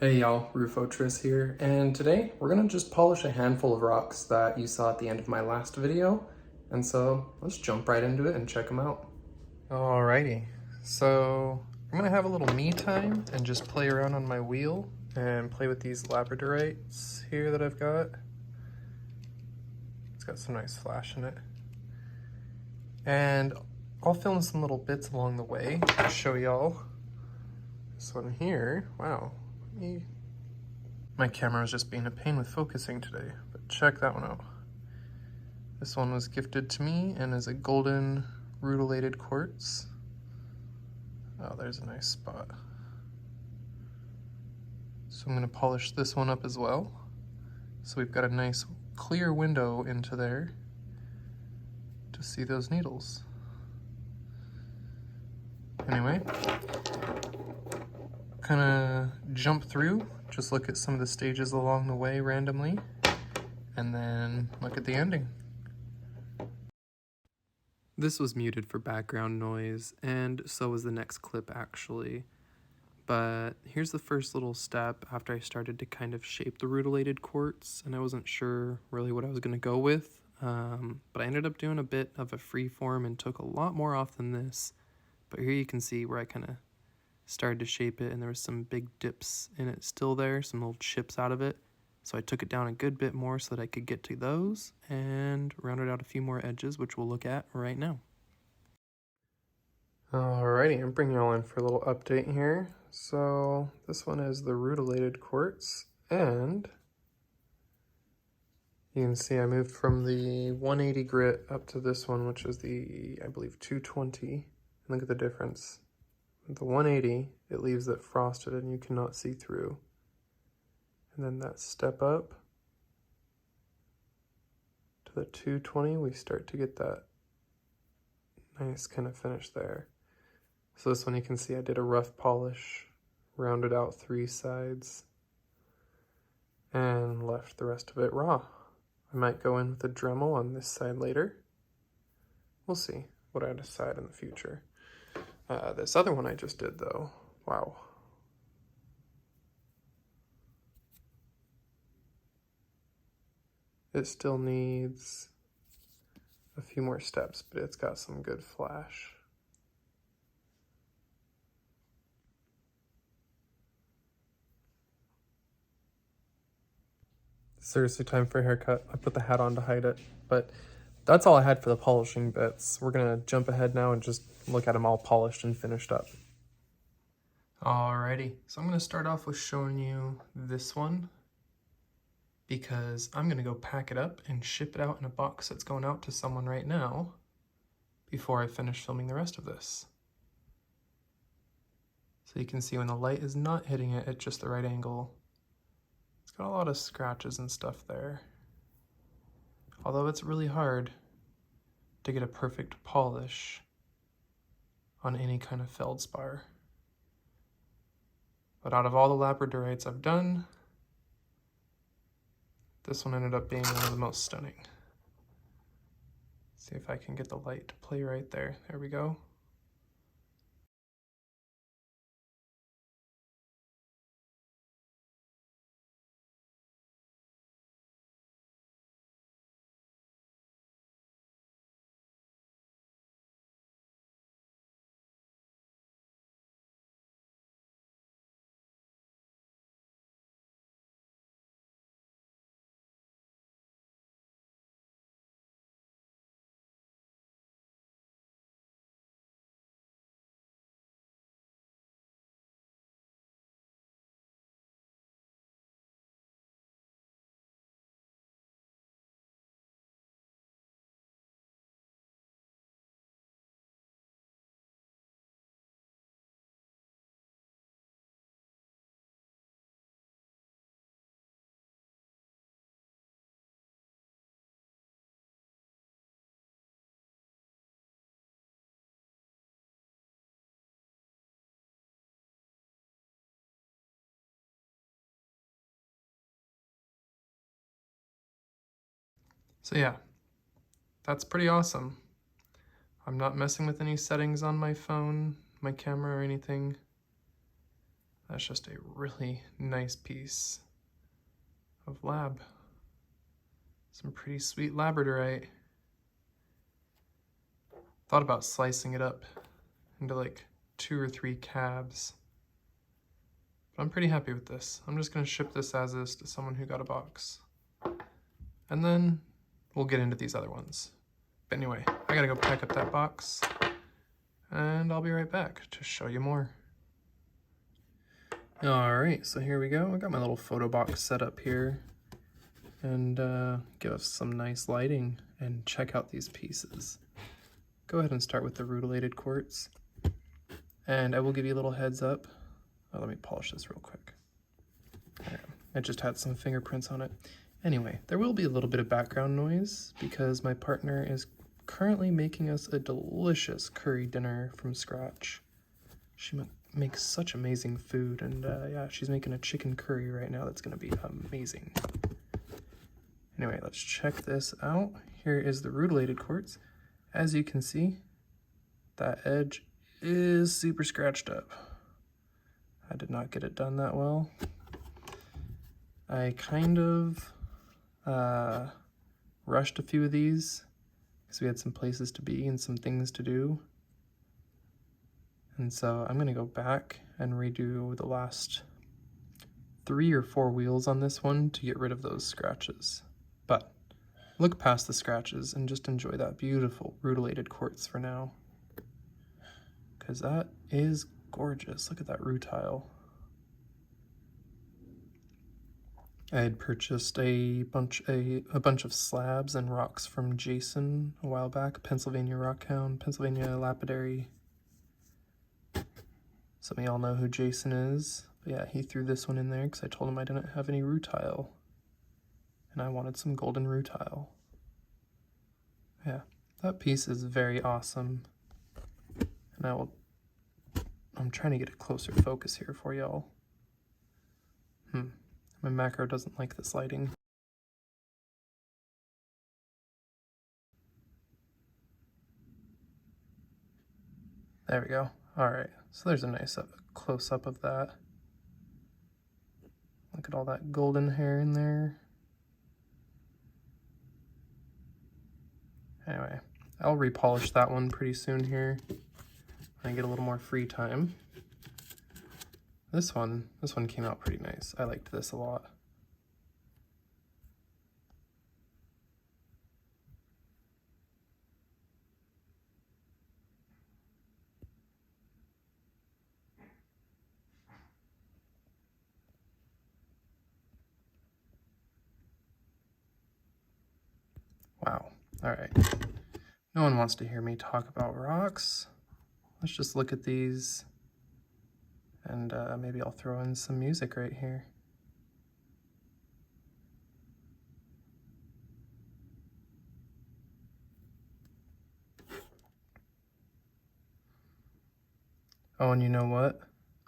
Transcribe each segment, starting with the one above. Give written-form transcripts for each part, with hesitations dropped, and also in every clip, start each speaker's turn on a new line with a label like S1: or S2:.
S1: Hey y'all, Rufotris here, and today we're gonna just polish a handful of rocks that you saw at the end of my last video, and so let's jump right into it and check them out. Alrighty, so I'm gonna have a little me time and just play around on my wheel and play with these labradorites here that I've got. It's got some nice flash in it. And I'll film some little bits along the way to show y'all. This one here, wow. My camera is just being a pain with focusing today, but check that one out. This one was gifted to me and is a golden rutilated quartz. Oh, there's a nice spot. So I'm gonna polish this one up as well. So we've got a nice clear window into there to see those needles. Anyway, kind of jump through, just look at some of the stages along the way randomly, and then look at the ending. This was muted for background noise, and so was the next clip actually. But here's the first little step after I started to kind of shape the rutilated quartz, and I wasn't sure really what I was going to go with, but I ended up doing a bit of a free form and took a lot more off than this. But here you can see where I kind of started to shape it, and there was some big dips in it still there, some little chips out of it. So I took it down a good bit more so that I could get to those and rounded out a few more edges, which we'll look at right now. Alrighty, I'm bringing y'all in for a little update here. So this one is the rutilated quartz, and you can see I moved from the 180 grit up to this one, which is the, I believe, 220. Look at the difference. With the 180, it leaves it frosted and you cannot see through. And then that step up to the 220, we start to get that nice kind of finish there. So this one you can see I did a rough polish, rounded out 3 sides, and left the rest of it raw. I might go in with a Dremel on this side later. We'll see what I decide in the future. This other one I just did though, wow. It still needs a few more steps, but it's got some good flash. Seriously, time for a haircut. I put the hat on to hide it, but that's all I had for the polishing bits. We're gonna jump ahead now and just look at them all polished and finished up. Alrighty, so I'm gonna start off with showing you this one because I'm gonna go pack it up and ship it out in a box that's going out to someone right now before I finish filming the rest of this. So you can see when the light is not hitting it at just the right angle, it's got a lot of scratches and stuff there. Although it's really hard to get a perfect polish on any kind of feldspar. But out of all the labradorites I've done, this one ended up being one of the most stunning. See if I can get the light to play right there. There we go. So yeah, that's pretty awesome. I'm not messing with any settings on my phone, my camera, or anything. That's just a really nice piece of lab. Some pretty sweet labradorite. Thought about slicing it up into like 2 or 3 cabs. But I'm pretty happy with this. I'm just gonna ship this as is to someone who got a box. And then we'll get into these other ones. But anyway, I gotta go pack up that box and I'll be right back to show you more. All right, so here we go. I got my little photo box set up here and give us some nice lighting and check out these pieces. Go ahead and start with the rutilated quartz. And I will give you a little heads up. Oh, let me polish this real quick. There, it just had some fingerprints on it. Anyway, there will be a little bit of background noise because my partner is currently making us a delicious curry dinner from scratch. She makes such amazing food, and yeah, she's making a chicken curry right now that's gonna be amazing. Anyway, let's check this out. Here is the rutilated quartz. As you can see, that edge is super scratched up. I did not get it done that well. I kind of rushed a few of these because we had some places to be and some things to do. And so I'm gonna go back and redo the last 3 or 4 wheels on this one to get rid of those scratches. But look past the scratches and just enjoy that beautiful rutilated quartz for now. Because that is gorgeous. Look at that rutile. I had purchased a bunch of slabs and rocks from Jason a while back. Pennsylvania Rockhound, Pennsylvania Lapidary. Some of y'all know who Jason is. But yeah, he threw this one in there because I told him I didn't have any rutile. And I wanted some golden rutile. Yeah, that piece is very awesome. And I'm trying to get a closer focus here for y'all. My macro doesn't like this lighting. There we go. All right, so there's a nice close-up of that. Look at all that golden hair in there. Anyway, I'll repolish that one pretty soon here when I get a little more free time. This one came out pretty nice. I liked this a lot. Wow. All right. No one wants to hear me talk about rocks. Let's just look at these. And maybe I'll throw in some music right here. Oh, and you know what?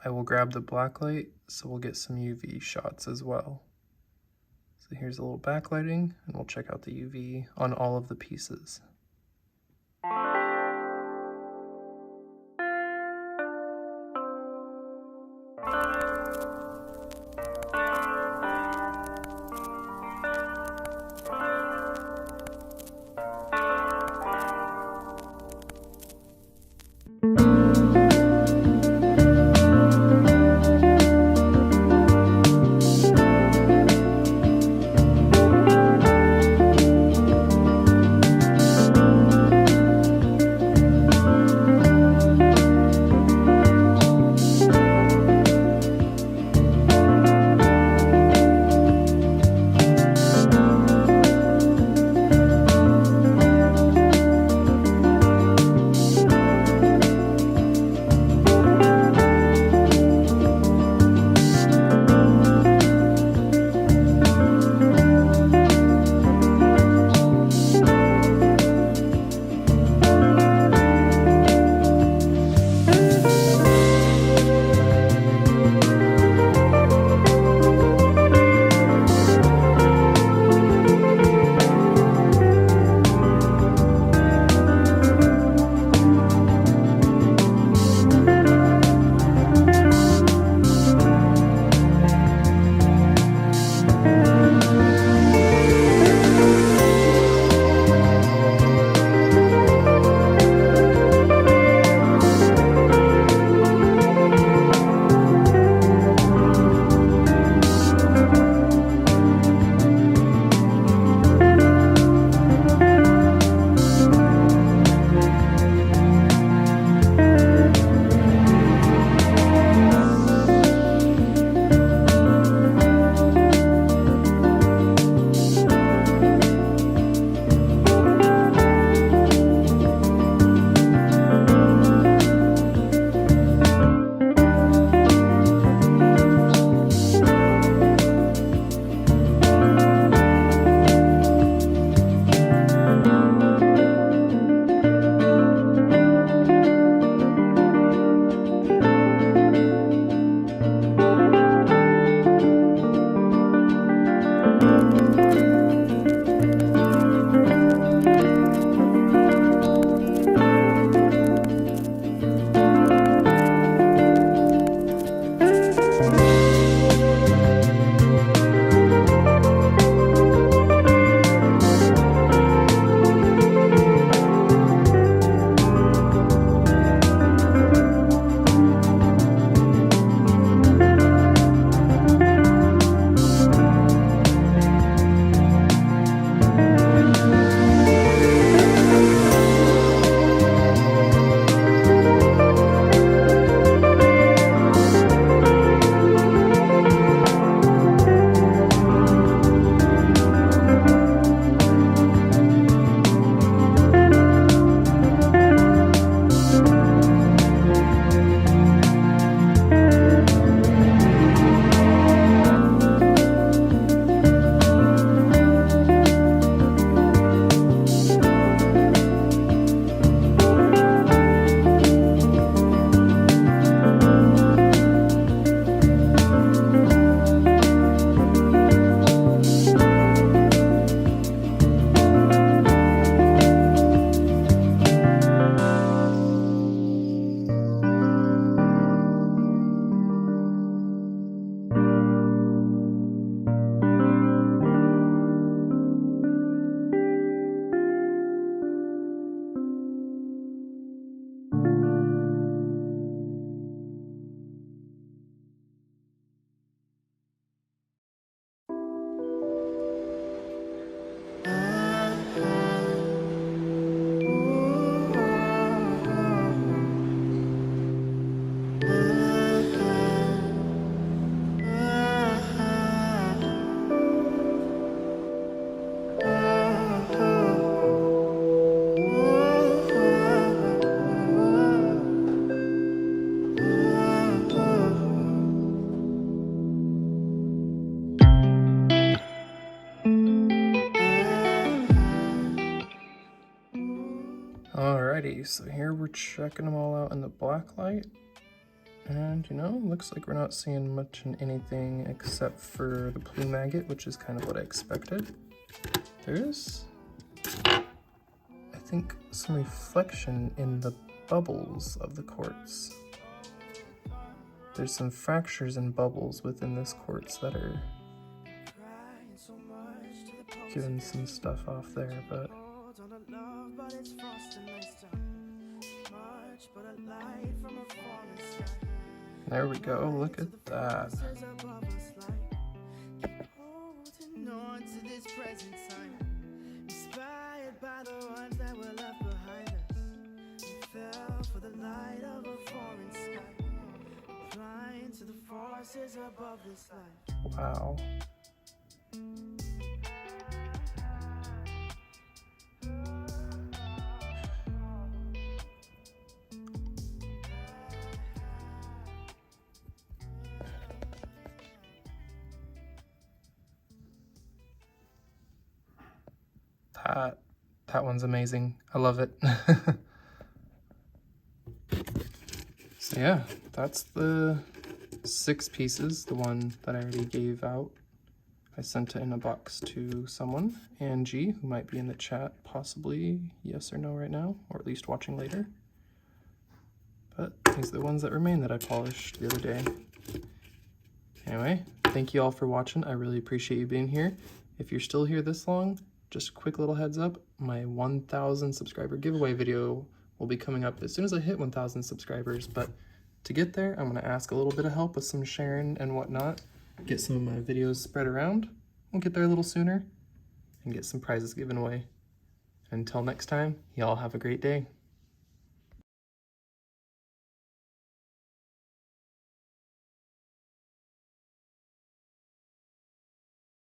S1: I will grab the black light, so we'll get some UV shots as well. So here's a little backlighting, and we'll check out the UV on all of the pieces. Alrighty, so here we're checking them all out in the black light. And, you know, looks like we're not seeing much in anything except for the plume agate, which is kind of what I expected. There is, I think, some reflection in the bubbles of the quartz. There's some fractures and bubbles within this quartz that are giving some stuff off there, but there we go, look at that. Wow. That one's amazing. I love it. So yeah, that's the 6 pieces, the one that I already gave out. I sent it in a box to someone, Angie, who might be in the chat, possibly yes or no right now, or at least watching later. But these are the ones that remain that I polished the other day. Anyway, thank you all for watching. I really appreciate you being here. If you're still here this long, just a quick little heads up, my 1,000 subscriber giveaway video will be coming up as soon as I hit 1,000 subscribers. But to get there, I'm going to ask a little bit of help with some sharing and whatnot. Get some of my videos spread around. We'll get there a little sooner and get some prizes given away. Until next time, y'all have a great day.